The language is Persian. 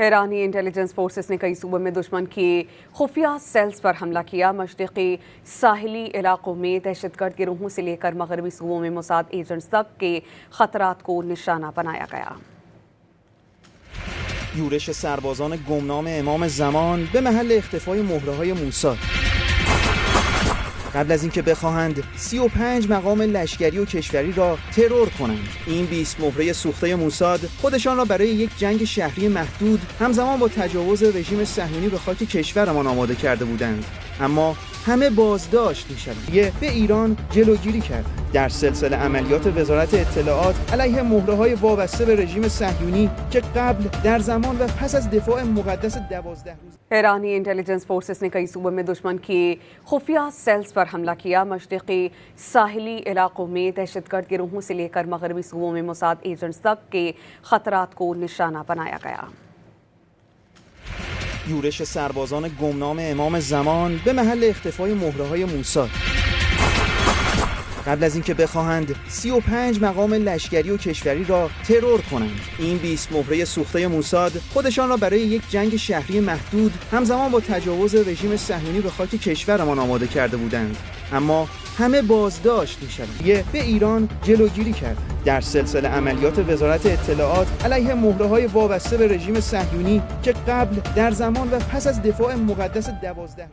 ईरानी intelligence forces ने कई सूबों में दुश्मन की खुफिया सेल्स पर हमला किया। मशरक़ी साहिली इलाकों में दहशतगर्द गिरोहों से लेकर मगरबी सूबों में मोसाद एजेंट्स तक के खतरात को निशाना बनाया गया। یورش سربازان گمنام امام زمان به محل اختفای مهره‌های موساد. قبل از اینکه بخواهند 35 مقام لشکری و کشوری را ترور کنند، این 20 مهره سوخته موساد خودشان را برای یک جنگ شهری محدود همزمان با تجاوز رژیم صهیونی به خاک کشورمان آماده کرده بودند. اما همه بازداشت می‌شوند. به ایران جلوگیری کرد. در سلسله عملیات وزارت اطلاعات علیه مهره‌های وابسته به رژیم صهیونی که قبل، در زمان و پس از دفاع مقدس 12 روز ईरानी इंटेलिजेंस फोर्सेस ने कई सूबों में दुश्मन की खुफिया सेल्स पर हमला किया। मशरक़ी साहिली इलाकों में दहशतगर्द गिरोहों से लेकर मगरबी सूबों में मोसाद एजेंट्स तक के खतरात को निशाना बनाया गया। یورش سربازان گمنام امام زمان به محل اختفای مهره‌های موساد. قبل از اینکه بخواهند 35 مقام لشکری و کشوری را ترور کنند، این 20 مهره سوخته موساد خودشان را برای یک جنگ شهری محدود همزمان با تجاوز رژیم صهیونی به خاک کشورمان آماده کرده بودند. اما همه بازداشت می‌شوند. به ایران جلوگیری کرد. در سلسله عملیات وزارت اطلاعات علیه مهره‌های وابسته به رژیم صهیونی که قبل، در زمان و پس از دفاع مقدس 12 روز